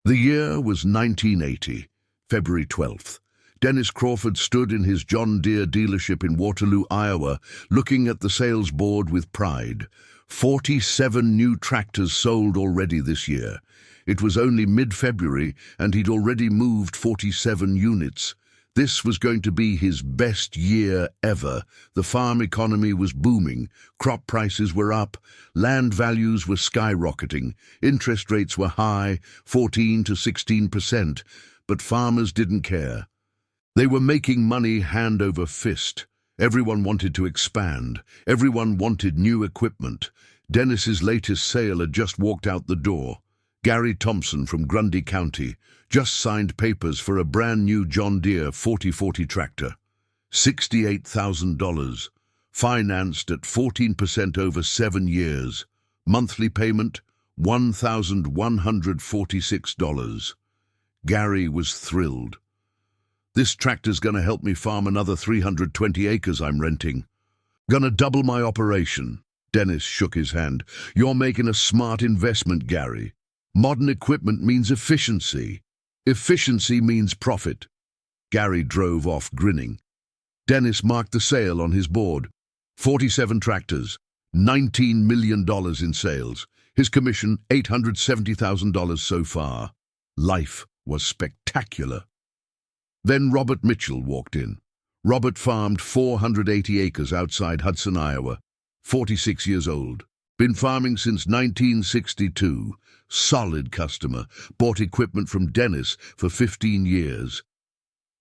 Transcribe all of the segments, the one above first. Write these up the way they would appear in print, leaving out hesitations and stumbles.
The year was 1980, February 12th. Dennis Crawford stood in his John Deere dealership in Waterloo, Iowa, looking at the sales board with pride. 47 new tractors sold already this year. It was only mid-February, and he'd already moved 47 units. This was going to be his best year ever. The farm economy was booming, crop prices were up, land values were skyrocketing, interest rates were high, 14 to 16%, but farmers didn't care. They were making money hand over fist. Everyone wanted to expand. Everyone wanted new equipment. Dennis's latest sale had just walked out the door. Gary Thompson from Grundy County just signed papers for a brand new John Deere 4040 tractor. $68,000, financed at 14% over 7 years. Monthly payment, $1,146. Gary was thrilled. This tractor's gonna help me farm another 320 acres I'm renting. Gonna double my operation. Dennis shook his hand. You're making a smart investment, Gary. Modern equipment means efficiency. Efficiency means profit. Gary drove off, grinning. Dennis marked the sale on his board. 47 tractors, $19 million in sales. His commission, $870,000 so far. Life was spectacular. Then Robert Mitchell walked in. Robert farmed 480 acres outside Hudson, Iowa. 46 years old. Been farming since 1962. Solid customer. Bought equipment from Dennis for 15 years.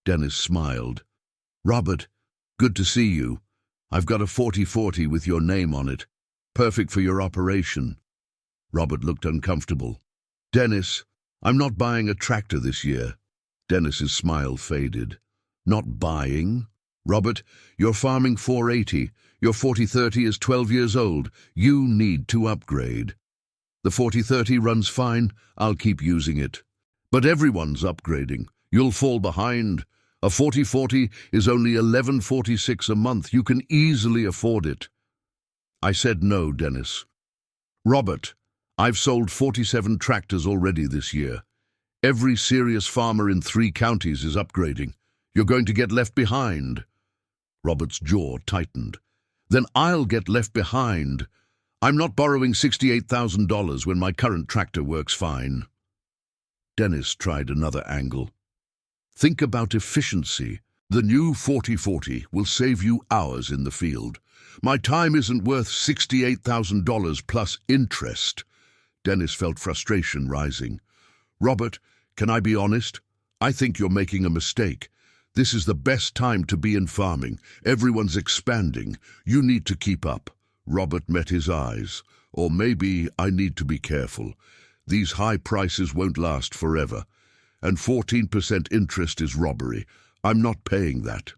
Dennis smiled. Robert, good to see you. I've got a 4040 with your name on it. Perfect for your operation. Robert looked uncomfortable. Dennis, I'm not buying a tractor this year. Dennis's smile faded. Not buying? Robert, you're farming 480. Your 4030 is 12 years old. You need to upgrade. The 4030 runs fine. I'll keep using it. But everyone's upgrading. You'll fall behind. A 4040 is only $11.46 a month. You can easily afford it. I said no, Dennis. Robert, I've sold 47 tractors already this year. Every serious farmer in 3 counties is upgrading. You're going to get left behind. Robert's jaw tightened. Then I'll get left behind. I'm not borrowing $68,000 when my current tractor works fine. Dennis tried another angle. Think about efficiency. The new 4040 will save you hours in the field. My time isn't worth $68,000 plus interest. Dennis felt frustration rising. Robert, can I be honest? I think you're making a mistake. This is the best time to be in farming. Everyone's expanding. You need to keep up. Robert met his eyes. Or maybe I need to be careful. These high prices won't last forever. And 14% interest is robbery. I'm not paying that.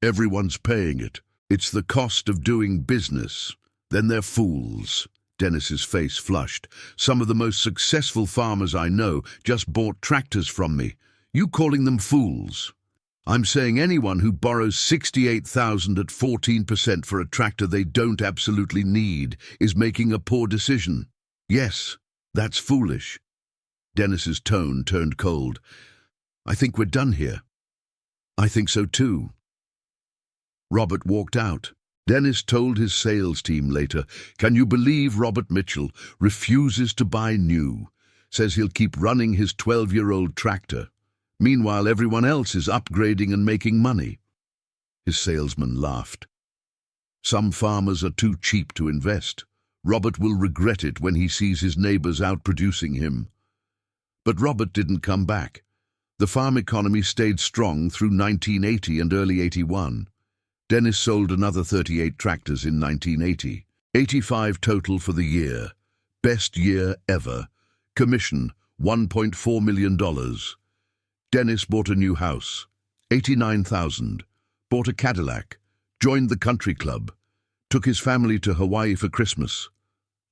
Everyone's paying it. It's the cost of doing business. Then they're fools. Dennis's face flushed. Some of the most successful farmers I know just bought tractors from me. You calling them fools? I'm saying anyone who borrows $68,000 at 14% for a tractor they don't absolutely need is making a poor decision. Yes, that's foolish. Dennis's tone turned cold. I think we're done here. I think so too. Robert walked out. Dennis told his sales team later, can you believe Robert Mitchell refuses to buy new? Says he'll keep running his 12-year-old tractor. Meanwhile, everyone else is upgrading and making money. His salesman laughed. Some farmers are too cheap to invest. Robert will regret it when he sees his neighbors outproducing him. But Robert didn't come back. The farm economy stayed strong through 1980 and early 81. Dennis sold another 38 tractors in 1980. 85 total for the year. Best year ever. Commission, $1.4 million. Dennis bought a new house, $89,000, bought a Cadillac, joined the country club, took his family to Hawaii for Christmas.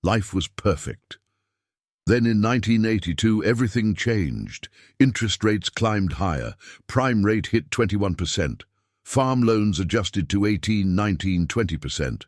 Life was perfect. Then in 1982, everything changed. Interest rates climbed higher, prime rate hit 21%, farm loans adjusted to 18, 19, 20%.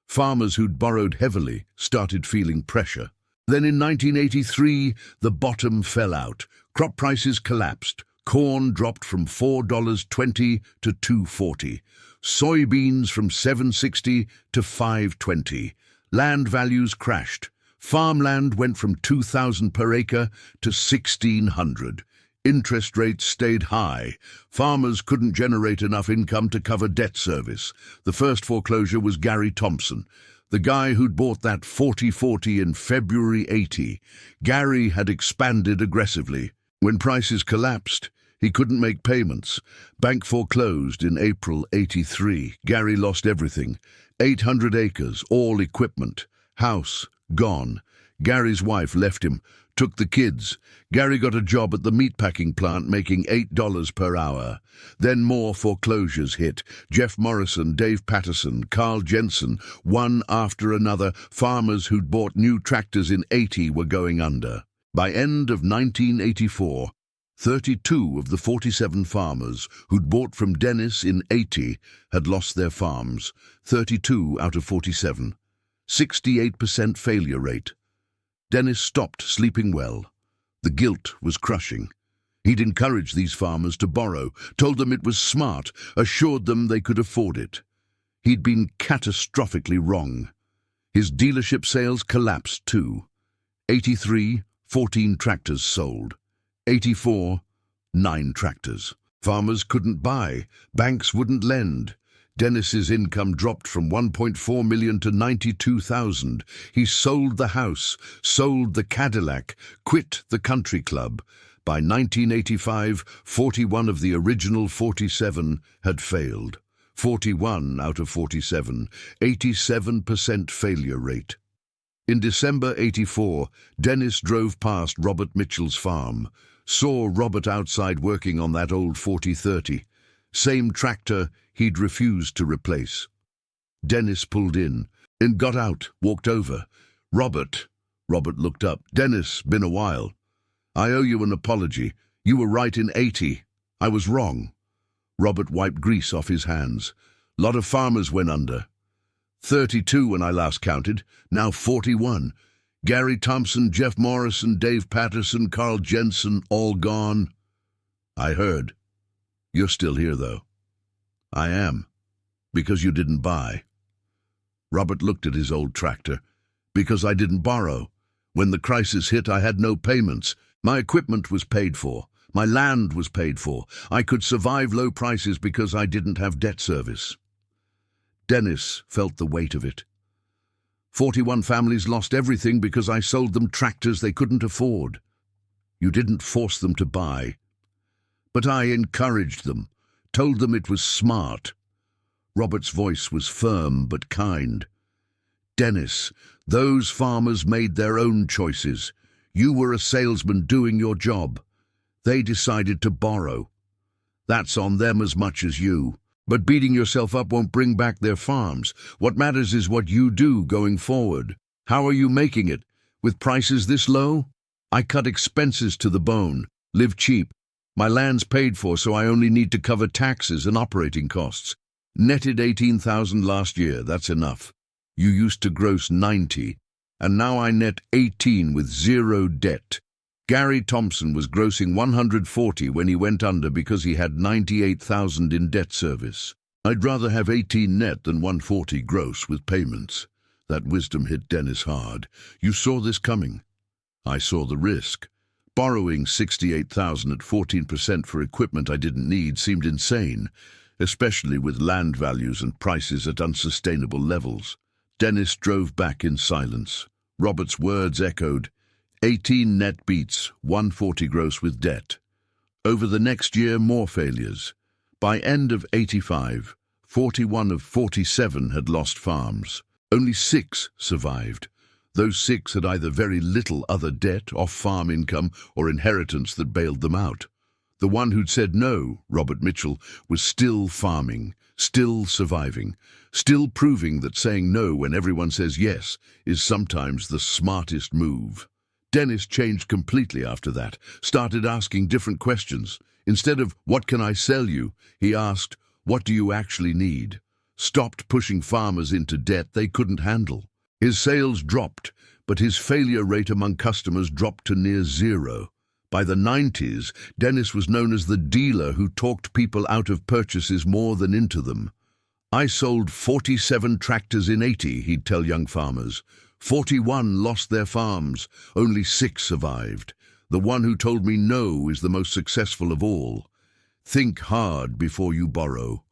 Farmers who'd borrowed heavily started feeling pressure. Then in 1983, the bottom fell out. Crop prices collapsed. Corn dropped from $4.20 to $2.40. Soybeans from $7.60 to $5.20. Land values crashed. Farmland went from $2,000 per acre to $1,600. Interest rates stayed high. Farmers couldn't generate enough income to cover debt service. The first foreclosure was Gary Thompson, the guy who'd bought that 40/40 in February '80. Gary had expanded aggressively. When prices collapsed, he couldn't make payments. Bank foreclosed in April '83. Gary lost everything. 800 acres, all equipment. House, gone. Gary's wife left him, took the kids. Gary got a job at the meatpacking plant making $8 per hour. Then more foreclosures hit. Jeff Morrison, Dave Patterson, Carl Jensen, one after another. Farmers who'd bought new tractors in '80 were going under. By end of 1984, 32 of the 47 farmers who'd bought from Dennis in '80 had lost their farms. 32 out of 47. 68% failure rate. Dennis stopped sleeping well. The guilt was crushing. He'd encouraged these farmers to borrow, told them it was smart, assured them they could afford it. He'd been catastrophically wrong. His dealership sales collapsed too. 83, 14 tractors sold. 84, 9 tractors. Farmers couldn't buy. Banks wouldn't lend. Dennis's income dropped from $1.4 million to $92,000. He sold the house, sold the Cadillac, quit the country club. By 1985, 41 of the original 47 had failed. 41 out of 47, 87% failure rate. In December '84, Dennis drove past Robert Mitchell's farm, saw Robert outside working on that old 4030. Same tractor he'd refused to replace. Dennis pulled in and got out, walked over. Robert looked up. Dennis, been a while. I owe you an apology. You were right in '80. I was wrong. Robert wiped grease off his hands. Lot of farmers went under. 32 when I last counted, now 41. Gary Thompson, Jeff Morrison, Dave Patterson, Carl Jensen, all gone. I heard. You're still here, though. I am, because you didn't buy. Robert looked at his old tractor. Because I didn't borrow. When the crisis hit, I had no payments. My equipment was paid for. My land was paid for. I could survive low prices because I didn't have debt service. Dennis felt the weight of it. 41 families lost everything because I sold them tractors they couldn't afford. You didn't force them to buy. But I encouraged them, told them it was smart. Robert's voice was firm but kind. Dennis, those farmers made their own choices. You were a salesman doing your job. They decided to borrow. That's on them as much as you. But beating yourself up won't bring back their farms. What matters is what you do going forward. How are you making it? With prices this low? I cut expenses to the bone, live cheap. My land's paid for, so I only need to cover taxes and operating costs. Netted $18,000 last year, that's enough. You used to gross 90, and now I net 18 with zero debt. Gary Thompson was grossing 140 when he went under because he had 98,000 in debt service. I'd rather have 18 net than 140 gross with payments. That wisdom hit Dennis hard. You saw this coming. I saw the risk. Borrowing $68,000 at 14% for equipment I didn't need seemed insane, especially with land values and prices at unsustainable levels. Dennis drove back in silence. Robert's words echoed. 18 net beats, 140 gross with debt. Over the next year, more failures. By end of '85, 41 of 47 had lost farms. Only 6 survived. Those 6 had either very little other debt, off-farm income, or inheritance that bailed them out. The one who'd said no, Robert Mitchell, was still farming, still surviving, still proving that saying no when everyone says yes is sometimes the smartest move. Dennis changed completely after that, started asking different questions. Instead of, "What can I sell you?" he asked, "What do you actually need?" Stopped pushing farmers into debt they couldn't handle. His sales dropped, but his failure rate among customers dropped to near zero. By the 90s, Dennis was known as the dealer who talked people out of purchases more than into them. "I sold 47 tractors in 80, he'd tell young farmers. 41 lost their farms, only 6 survived. The one who told me no is the most successful of all. Think hard before you borrow."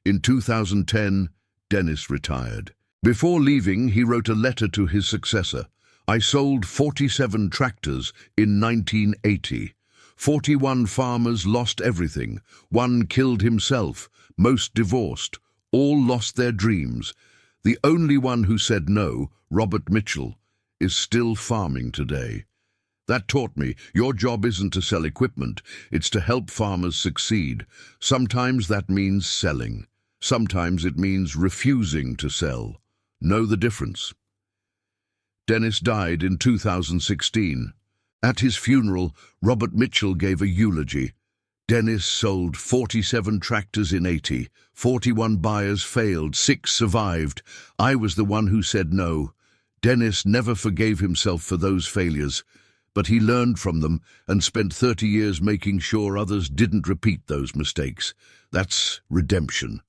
In 2010, Dennis retired. Before leaving, he wrote a letter to his successor. "I sold 47 tractors in 1980. 41 farmers lost everything. 1 killed himself. Most divorced. All lost their dreams. The only one who said no, Robert Mitchell, is still farming today. That taught me your job isn't to sell equipment, it's to help farmers succeed. Sometimes that means selling. Sometimes it means refusing to sell. Know the difference." Dennis died in 2016. At his funeral, Robert Mitchell gave a eulogy. "Dennis sold 47 tractors in 80. 41 buyers failed, 6 survived. I was the one who said no. Dennis never forgave himself for those failures, but he learned from them and spent 30 years making sure others didn't repeat those mistakes. That's redemption."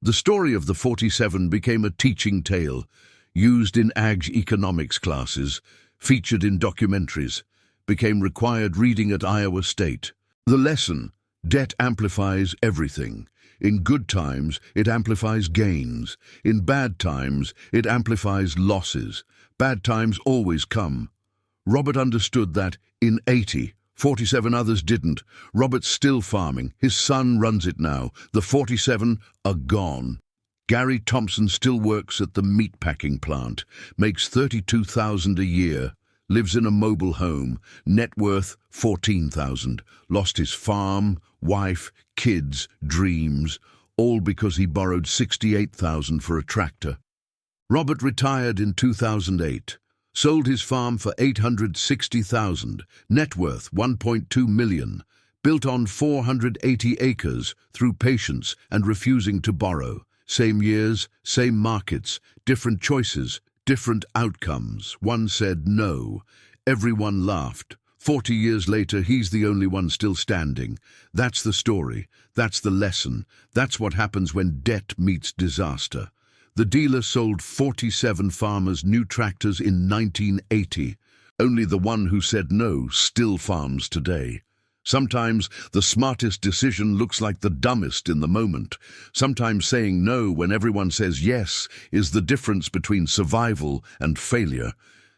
The story of the 47 became a teaching tale, used in ag economics classes, featured in documentaries, became required reading at Iowa State. The lesson: debt amplifies everything. In good times, it amplifies gains. In bad times, it amplifies losses. Bad times always come. Robert understood that in 80, 47 others didn't. Robert's still farming. His son runs it now. The 47 are gone. Gary Thompson still works at the meatpacking plant, makes $32,000 a year, lives in a mobile home, net worth $14,000, lost his farm, wife, kids, dreams, all because he borrowed $68,000 for a tractor. Robert retired in 2008, sold his farm for $860,000, net worth $1.2 million, built on 480 acres through patience and refusing to borrow. Same years, same markets, different choices, different outcomes. One said no. Everyone laughed. 40 years later, he's the only one still standing. That's the story. That's the lesson. That's what happens when debt meets disaster. The dealer sold 47 farmers new tractors in 1980. Only the one who said no still farms today. Sometimes the smartest decision looks like the dumbest in the moment. Sometimes saying no when everyone says yes is the difference between survival and failure.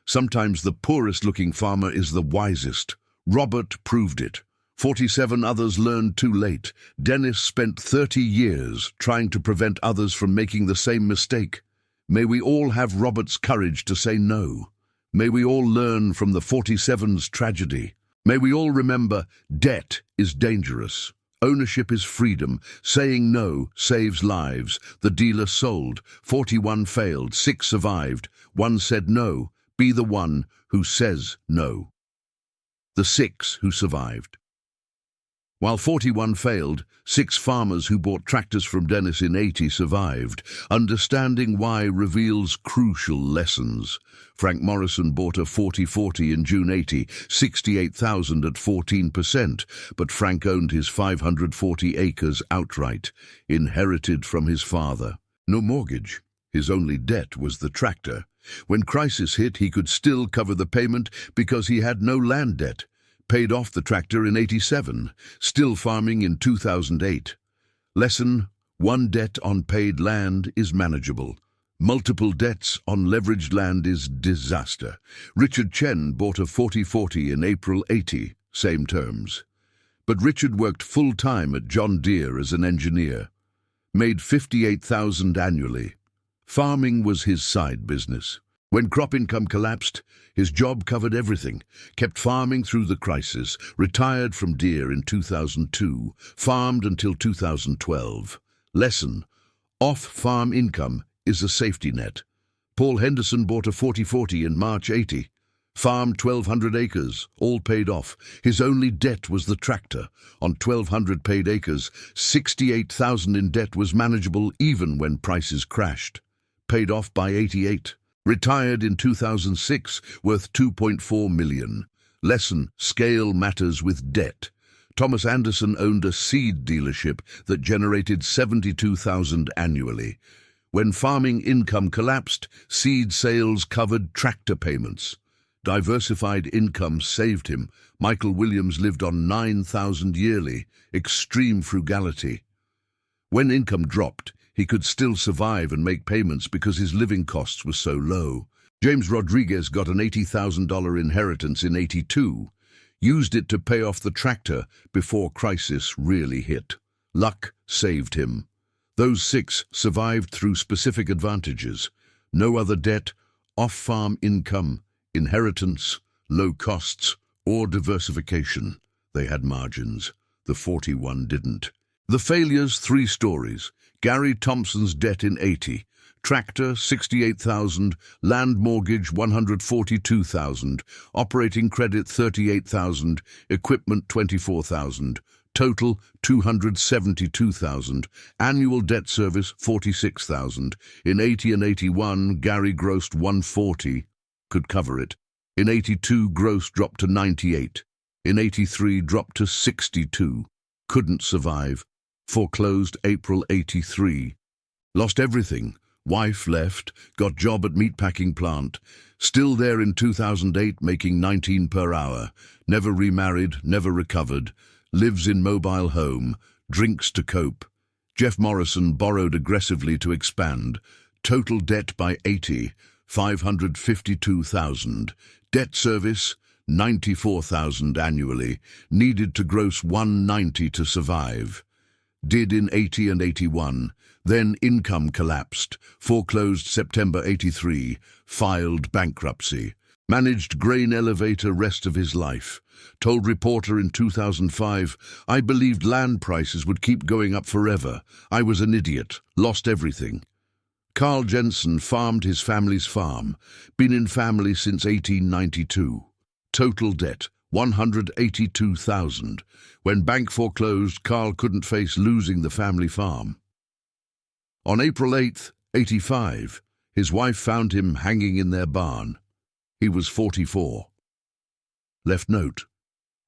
Sometimes the poorest-looking farmer is the wisest. Robert proved it. 47 others learned too late. Dennis spent 30 years trying to prevent others from making the same mistake. May we all have Robert's courage to say no. May we all learn from the 47's tragedy. May we all remember, debt is dangerous. Ownership is freedom. Saying no saves lives. The dealer sold. 41 failed. 6 survived. 1 said no. Be the one who says no. The 6 who survived. While 41 failed, 6 farmers who bought tractors from Dennis in 80 survived. Understanding why reveals crucial lessons. Frank Morrison bought a 4040 in June 80, $68,000 at 14%, but Frank owned his 540 acres outright, inherited from his father. No mortgage. His only debt was the tractor. When crisis hit, he could still cover the payment because he had no land debt. Paid off the tractor in 87, still farming in 2008. Lesson: one debt on paid land is manageable. Multiple debts on leveraged land is disaster. Richard Chen bought a 4040 in April 80, same terms. But Richard worked full-time at John Deere as an engineer. Made $58,000 annually. Farming was his side business. When crop income collapsed, his job covered everything, kept farming through the crisis, retired from Deere in 2002, farmed until 2012. Lesson: off-farm income is a safety net. Paul Henderson bought a 4040 in March 80, farmed 1,200 acres, all paid off. His only debt was the tractor. On 1,200 paid acres, $68,000 in debt was manageable even when prices crashed. Paid off by 88. Retired in 2006, worth $2.4 million. Lesson: scale matters with debt. Thomas Anderson owned a seed dealership that generated $72,000 annually. When farming income collapsed, seed sales covered tractor payments. Diversified income saved him. Michael Williams lived on $9,000 yearly. Extreme frugality. When income dropped, he could still survive and make payments because his living costs were so low. James Rodriguez got an $80,000 inheritance in '82, used it to pay off the tractor before crisis really hit. Luck saved him. Those 6 survived through specific advantages: no other debt, off-farm income, inheritance, low costs, or diversification. They had margins. The 41 didn't. The failures: 3 stories. Gary Thompson's debt in '80. Tractor, $68,000. Land mortgage, $142,000. Operating credit, $38,000. Equipment, $24,000. Total, $272,000. Annual debt service, $46,000. In '80 and '81, Gary grossed $140. Could cover it. In '82, gross dropped to $98. In '83, dropped to $62. Couldn't survive. Foreclosed April '83. Lost everything. Wife left, got job at meatpacking plant. Still there in 2008, making 19 per hour. Never remarried, never recovered. Lives in mobile home. Drinks to cope. Jeff Morrison borrowed aggressively to expand. Total debt by '80, $552,000. Debt service, $94,000 annually. Needed to gross $190 to survive. Did in '80 and '81. Then income collapsed. Foreclosed September '83. Filed bankruptcy. Managed grain elevator rest of his life. Told reporter in 2005, "I believed land prices would keep going up forever. I was an idiot. Lost everything." Carl Jensen farmed his family's farm. Been in family since 1892. Total debt, $182,000. When bank foreclosed, Carl couldn't face losing the family farm. On April 8, '85, his wife found him hanging in their barn. He was 44. Left note: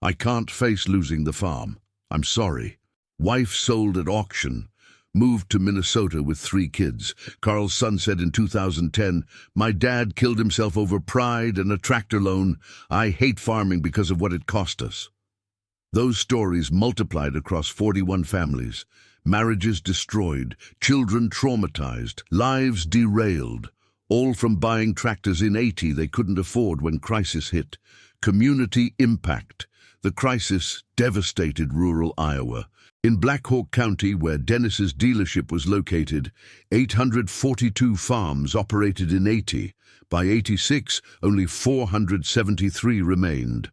"I can't face losing the farm. I'm sorry." Wife sold at auction. Moved to Minnesota with 3 kids. Carl's son said in 2010, "My dad killed himself over pride and a tractor loan. I hate farming because of what it cost us." Those stories multiplied across 41 families. Marriages destroyed, children traumatized, lives derailed. All from buying tractors in '80 they couldn't afford when crisis hit. Community impact. The crisis devastated rural Iowa. In Black Hawk County, where Dennis's dealership was located, 842 farms operated in '80. By '86, only 473 remained.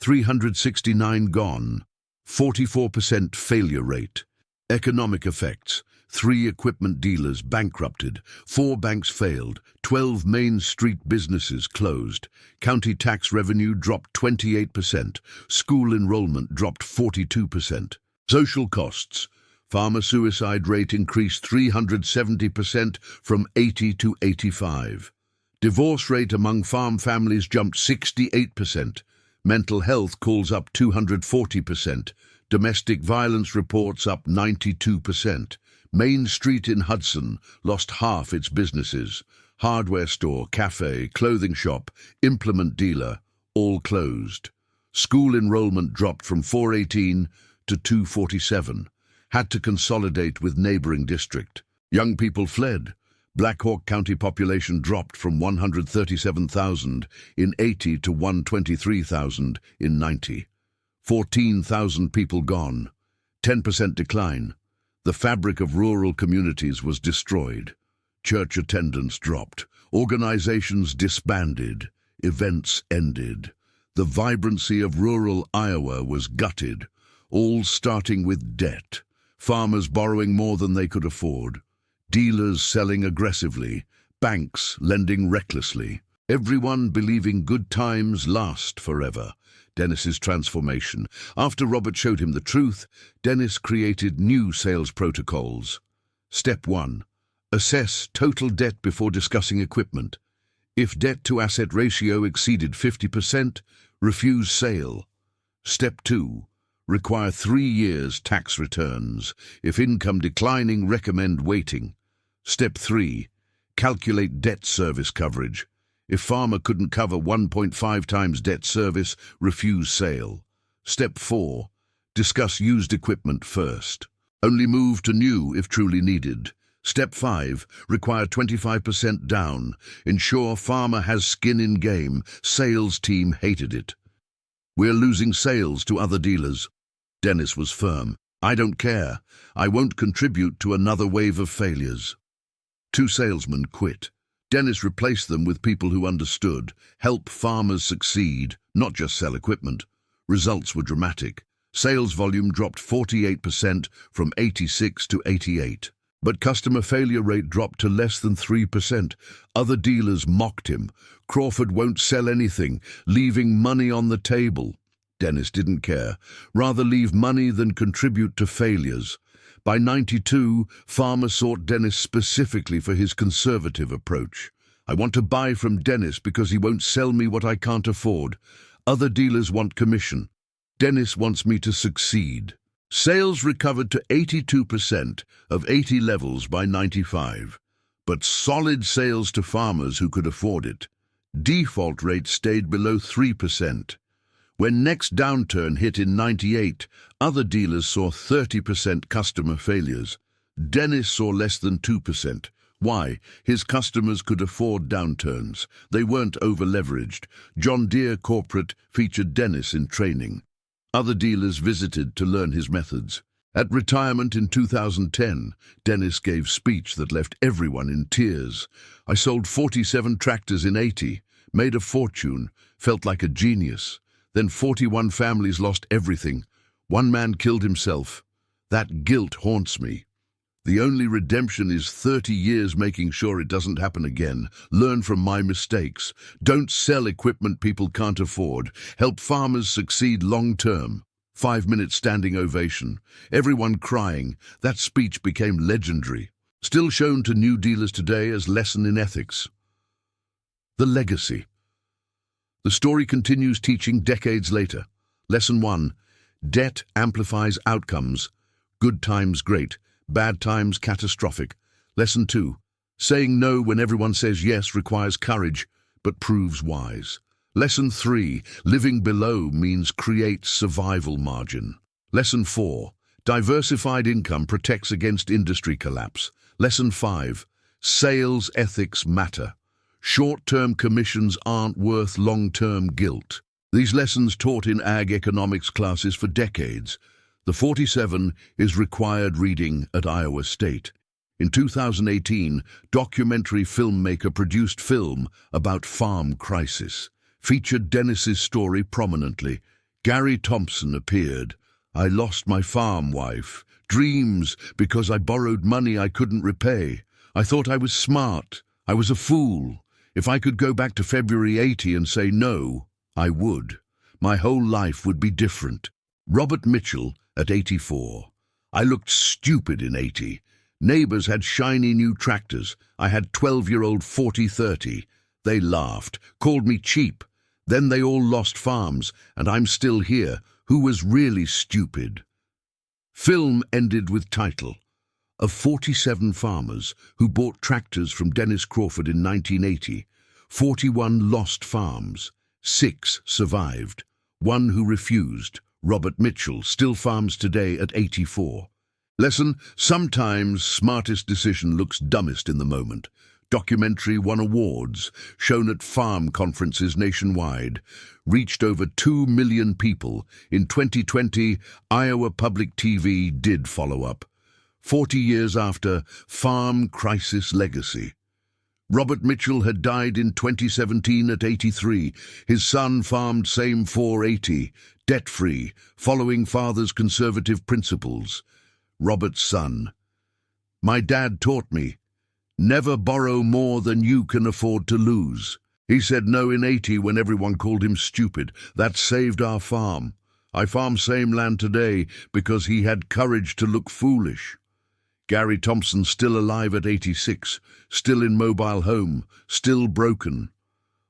369 gone. 44% failure rate. Economic effects: 3 equipment dealers bankrupted, 4 banks failed, 12 Main Street businesses closed. County tax revenue dropped 28%. School enrollment dropped 42%. Social costs: farmer suicide rate increased 370% from 80 to 85. Divorce rate among farm families jumped 68%. Mental health calls up 240%. Domestic violence reports up 92%. Main Street in Hudson lost half its businesses. Hardware store, cafe, clothing shop, implement dealer, all closed. School enrollment dropped from 418 to 247. Had to consolidate with neighboring district. Young people fled. Black Hawk County population dropped from 137,000 in '80 to 123,000 in '90. 14,000 people gone. 10% decline. The fabric of rural communities was destroyed. Church attendance dropped. Organizations disbanded. Events ended. The vibrancy of rural Iowa was gutted, all starting with debt. Farmers borrowing more than they could afford. Dealers selling aggressively. Banks lending recklessly. Everyone believing good times last forever. Dennis's transformation. After Robert showed him the truth, Dennis created new sales protocols. Step 1. Assess total debt before discussing equipment. If debt-to-asset ratio exceeded 50%, refuse sale. Step 2. Require 3 years tax returns. If income declining, recommend waiting. Step 3. Calculate debt service coverage. If farmer couldn't cover 1.5 times debt service, refuse sale. Step 4. Discuss used equipment first. Only move to new if truly needed. Step 5. Require 25% down. Ensure farmer has skin in game. Sales team hated it. We're losing sales to other dealers. Dennis was firm. I don't care. I won't contribute to another wave of failures. 2 salesmen quit. Dennis replaced them with people who understood. Help farmers succeed, not just sell equipment. Results were dramatic. Sales volume dropped 48% from 86 to 88. But customer failure rate dropped to less than 3%. Other dealers mocked him. Crawford won't sell anything, leaving money on the table. Dennis didn't care. Rather leave money than contribute to failures. By 92, farmers sought Dennis specifically for his conservative approach. I want to buy from Dennis because he won't sell me what I can't afford. Other dealers want commission. Dennis wants me to succeed. Sales recovered to 82% of 80 levels by 95, but solid sales to farmers who could afford it. Default rate stayed below 3%. When next downturn hit in 98, other dealers saw 30% customer failures. Dennis saw less than 2%. Why? His customers could afford downturns. They weren't over-leveraged. John Deere Corporate featured Dennis in training. Other dealers visited to learn his methods. At retirement in 2010, Dennis gave speech that left everyone in tears. I sold 47 tractors in 80, made a fortune, felt like a genius. Then 41 families lost everything. One man killed himself. That guilt haunts me. The only redemption is 30 years making sure it doesn't happen again. Learn from my mistakes. Don't sell equipment people can't afford. Help farmers succeed long-term. 5-minute standing ovation. Everyone crying. That speech became legendary. Still shown to new dealers today as lesson in ethics. The legacy. The story continues teaching decades later. Lesson 1. Debt amplifies outcomes. Good times great. Bad times catastrophic. Lesson 2. Saying no when everyone says yes requires courage, but proves wise. Lesson 3. Living below means create survival margin. Lesson 4. Diversified income protects against industry collapse. Lesson 5. Sales ethics matter. Short-term commissions aren't worth long-term guilt. These lessons taught in ag economics classes for decades. The 47 is required reading at Iowa State. In 2018, documentary filmmaker produced film about farm crisis. Featured Dennis's story prominently. Gary Thompson appeared. I lost my farm wife. Dreams because I borrowed money I couldn't repay. I thought I was smart. I was a fool. If I could go back to February 80 and say no, I would. My whole life would be different. Robert Mitchell at 84. I looked stupid in 80. Neighbors had shiny new tractors. I had 12-year-old 4030. They laughed, called me cheap. Then they all lost farms, and I'm still here. Who was really stupid? Film ended with title. Of 47 farmers who bought tractors from Dennis Crawford in 1980, 41 lost farms. 6 survived. 1 who refused. Robert Mitchell still farms today at 84. Lesson: sometimes smartest decision looks dumbest in the moment. Documentary won awards, shown at farm conferences nationwide, reached over 2 million people. In 2020, Iowa Public TV did follow up. 40 years after, Farm Crisis Legacy. Robert Mitchell had died in 2017 at 83. His son farmed same 480, debt-free, following father's conservative principles. Robert's son. My dad taught me, never borrow more than you can afford to lose. He said no in 80 when everyone called him stupid. That saved our farm. I farm same land today because he had courage to look foolish. Gary Thompson still alive at 86, still in mobile home, still broken.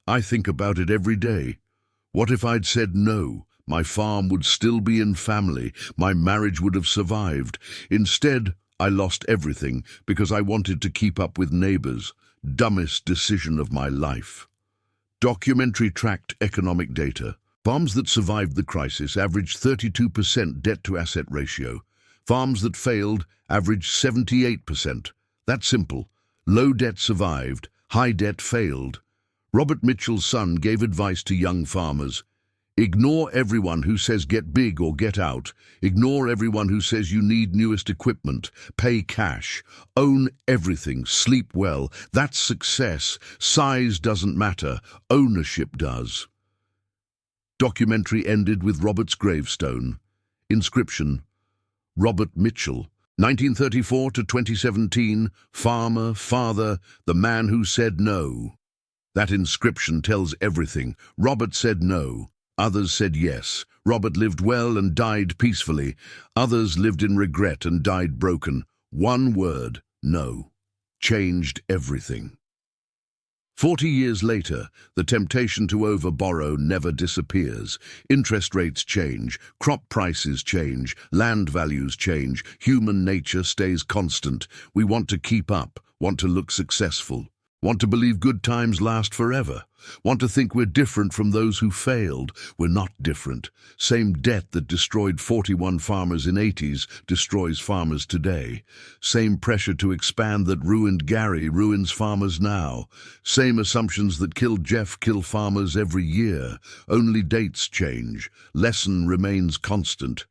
I think about it every day. What if I'd said no? My farm would still be in family. My marriage would have survived. Instead, I lost everything because I wanted to keep up with neighbors. Dumbest decision of my life. Documentary tracked economic data. Farms that survived the crisis averaged 32% debt-to-asset ratio. Farms that failed averaged 78%. That's simple. Low debt survived, high debt failed. Robert Mitchell's son gave advice to young farmers. Ignore everyone who says get big or get out. Ignore everyone who says you need newest equipment. Pay cash. Own everything. Sleep well. That's success. Size doesn't matter. Ownership does. Documentary ended with Robert's gravestone. Inscription: Robert Mitchell, 1934 to 2017, farmer, father, the man who said no. That inscription tells everything. Robert said no. Others said yes. Robert lived well and died peacefully. Others lived in regret and died broken. One word, no, changed everything. 40 years later, the temptation to over-borrow never disappears. Interest rates change, crop prices change, land values change, human nature stays constant. We want to keep up, want to look successful, want to believe good times last forever, want to think we're different from those who failed. We're not different. Same debt that destroyed 41 farmers in '80s destroys farmers today. Same pressure to expand that ruined Gary ruins farmers now. Same assumptions that killed Jeff kill farmers every year. Only dates change. Lesson remains constant.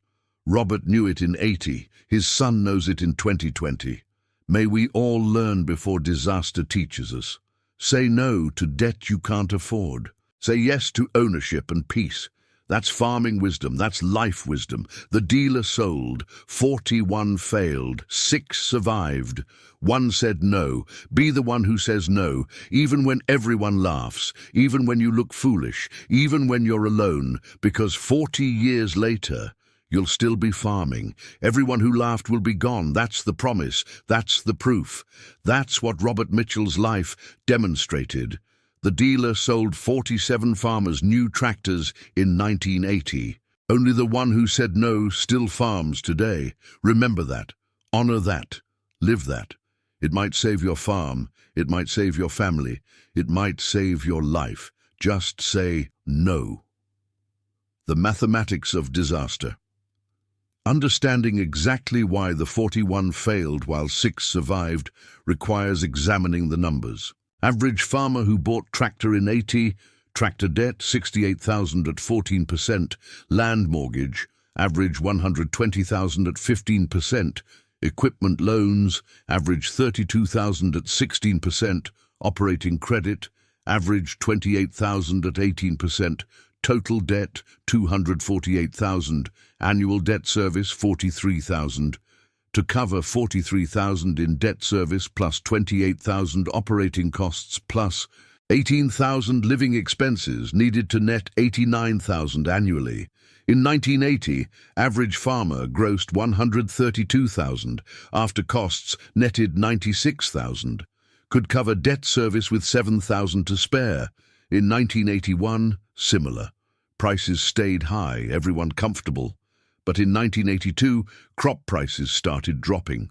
Robert knew it in '80. His son knows it in 2020. May we all learn before disaster teaches us. Say no to debt you can't afford. Say yes to ownership and peace. That's farming wisdom. That's life wisdom. The dealer sold. 41 failed. 6 survived. 1 said no. Be the one who says no, even when everyone laughs, even when you look foolish, even when you're alone, because 40 years later, you'll still be farming. Everyone who laughed will be gone. That's the promise. That's the proof. That's what Robert Mitchell's life demonstrated. The dealer sold 47 farmers new tractors in 1980. Only the one who said no still farms today. Remember that. Honor that. Live that. It might save your farm. It might save your family. It might save your life. Just say no. The mathematics of disaster. Understanding exactly why the 41 failed while 6 survived requires examining the numbers. Average farmer who bought tractor in '80, tractor debt $68,000 at 14%, land mortgage, average $120,000 at 15%, equipment loans, average $32,000 at 16%, operating credit, average $28,000 at 18%, total debt $248,000, annual debt service $43,000. To cover $43,000 in debt service plus $28,000 operating costs plus $18,000 living expenses needed to net $89,000 annually. In 1980, average farmer grossed $132,000, after costs netted $96,000. Could cover debt service with $7,000 to spare. In 1981, similar. Prices stayed high, everyone comfortable. But in 1982, crop prices started dropping.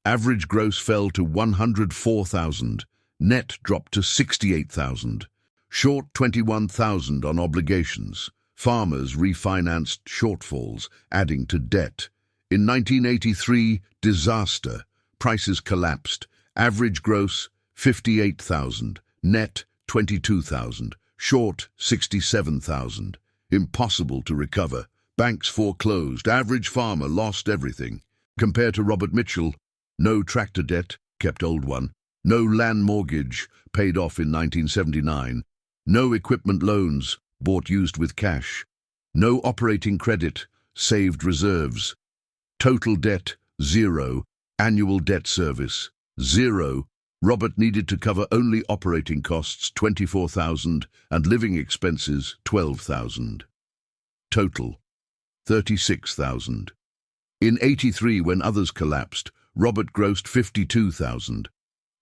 Average gross fell to $104,000. Net dropped to $68,000. Short $21,000 on obligations. Farmers refinanced shortfalls, adding to debt. In 1983, disaster. Prices collapsed. Average gross $58,000. Net $22,000. Short $67,000. Impossible to recover. Banks foreclosed. Average farmer lost everything. Compared to Robert Mitchell, no tractor debt, kept old one. No land mortgage, paid off in 1979. No equipment loans, bought used with cash. No operating credit, saved reserves. Total debt, 0. Annual debt service, 0. Robert needed to cover only operating costs, $24,000, and living expenses, $12,000. Total, $36,000. In '83, when others collapsed, Robert grossed $52,000.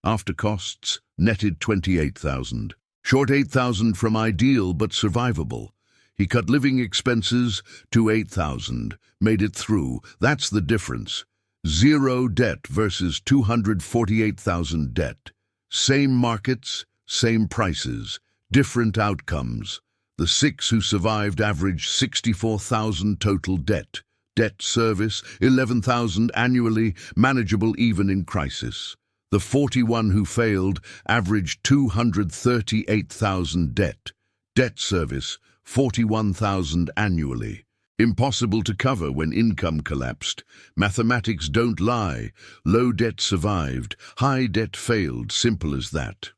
After costs, netted $28,000. Short 8,000 from ideal but survivable. He cut living expenses to 8,000, made it through. That's the difference. Zero debt versus 248,000 debt. Same markets, same prices, different outcomes. The 6 who survived averaged 64,000 total debt. Debt service, 11,000 annually, manageable even in crisis. The 41 who failed averaged 238,000 debt. Debt service, 41,000 annually. Impossible to cover when income collapsed. Mathematics don't lie. Low debt survived, high debt failed, simple as that.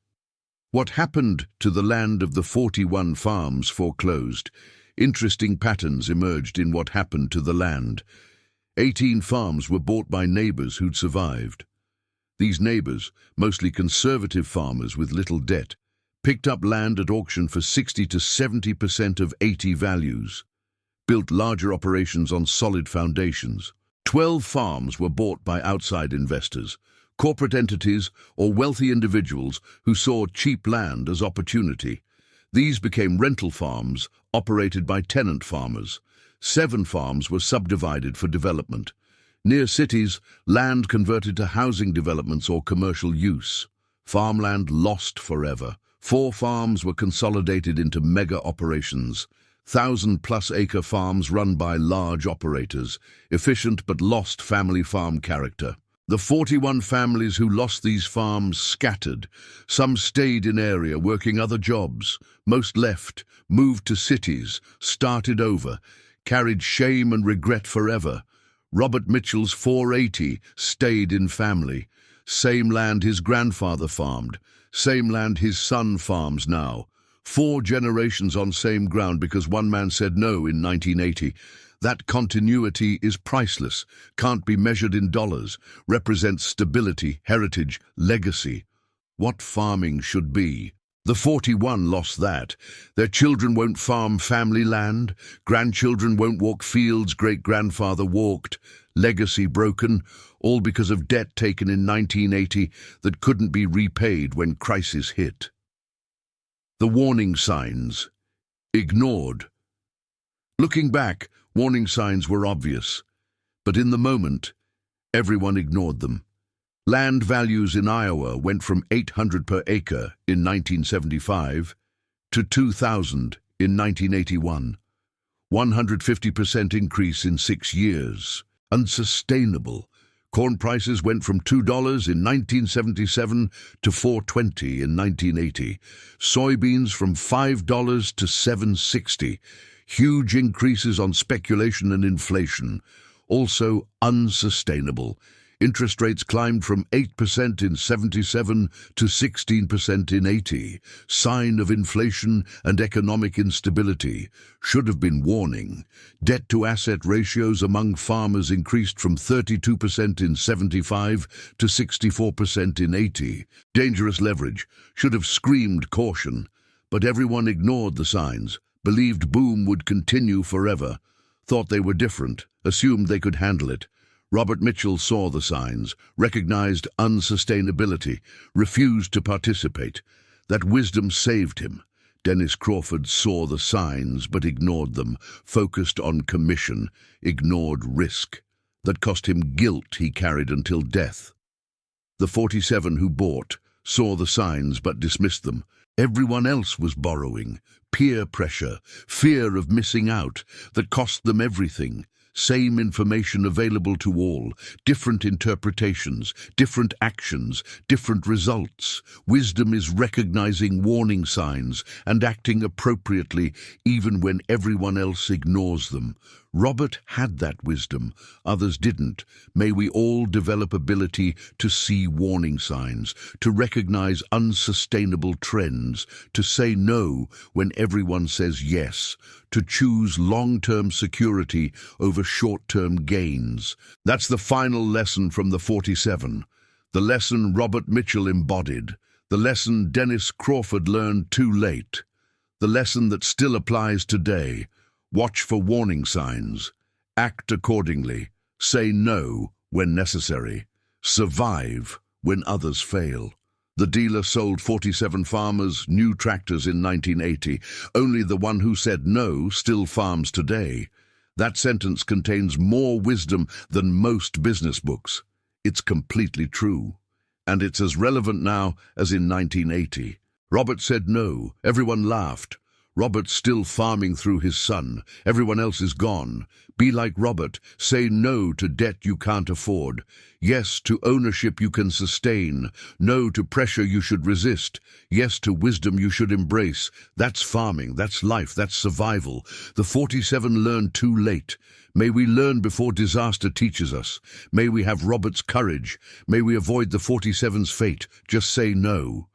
What happened to the land of the 41 farms foreclosed? Interesting patterns emerged in what happened to the land. 18 farms were bought by neighbors who'd survived. These neighbors, mostly conservative farmers with little debt, picked up land at auction for 60 to 70% of 80 values, built larger operations on solid foundations. 12 farms were bought by outside investors, corporate entities or wealthy individuals who saw cheap land as opportunity. These became rental farms operated by tenant farmers. 7 farms were subdivided for development. Near cities, land converted to housing developments or commercial use. Farmland lost forever. 4 farms were consolidated into mega operations. 1,000-plus acre farms run by large operators, efficient but lost family farm character. The 41 families who lost these farms scattered. Some stayed in area working other jobs. Most left, moved to cities, started over, carried shame and regret forever. Robert Mitchell's 480 stayed in family. Same land his grandfather farmed. Same land his son farms now. 4 generations on same ground because one man said no in 1980. That continuity is priceless, can't be measured in dollars, represents stability, heritage, legacy. What farming should be. The 41 lost that. Their children won't farm family land. Grandchildren won't walk fields great-grandfather walked. Legacy broken, all because of debt taken in 1980 that couldn't be repaid when crisis hit. The warning signs. Ignored. Looking back, warning signs were obvious. But in the moment, everyone ignored them. Land values in Iowa went from $800 per acre in 1975 to $2,000 in 1981. 150% increase in 6 years. Unsustainable. Corn prices went from $2 in 1977 to $4.20 in 1980. Soybeans from $5 to $7.60. Huge increases on speculation and inflation. Also unsustainable. Interest rates climbed from 8% in 77 to 16% in 80. Sign of inflation and economic instability. Should have been warning. Debt-to-asset ratios among farmers increased from 32% in 75 to 64% in 80. Dangerous leverage. Should have screamed caution. But everyone ignored the signs, believed boom would continue forever, thought they were different, assumed they could handle it. Robert Mitchell saw the signs, recognized unsustainability, refused to participate. That wisdom saved him. Dennis Crawford saw the signs but ignored them, focused on commission, ignored risk. That cost him guilt he carried until death. The 47 who bought saw the signs but dismissed them. Everyone else was borrowing. Peer pressure, fear of missing out, that cost them everything. Same information available to all, different interpretations, different actions, different results. Wisdom is recognizing warning signs and acting appropriately even when everyone else ignores them. Robert had that wisdom, others didn't. May we all develop ability to see warning signs, to recognize unsustainable trends, to say no when everyone says yes, to choose long-term security over short-term gains. That's the final lesson from the 47, the lesson Robert Mitchell embodied, the lesson Dennis Crawford learned too late, the lesson that still applies today. Watch for warning signs, act accordingly, say no when necessary, survive when others fail. The dealer sold 47 farmers new tractors in 1980. Only the one who said no still farms today. That sentence contains more wisdom than most business books. It's completely true. And it's as relevant now as in 1980. Robert said no. Everyone laughed. Robert's still farming through his son. Everyone else is gone. Be like Robert. Say no to debt you can't afford. Yes to ownership you can sustain. No to pressure you should resist. Yes to wisdom you should embrace. That's farming. That's life. That's survival. The 47 learned too late. May we learn before disaster teaches us. May we have Robert's courage. May we avoid the 47's fate. Just say no.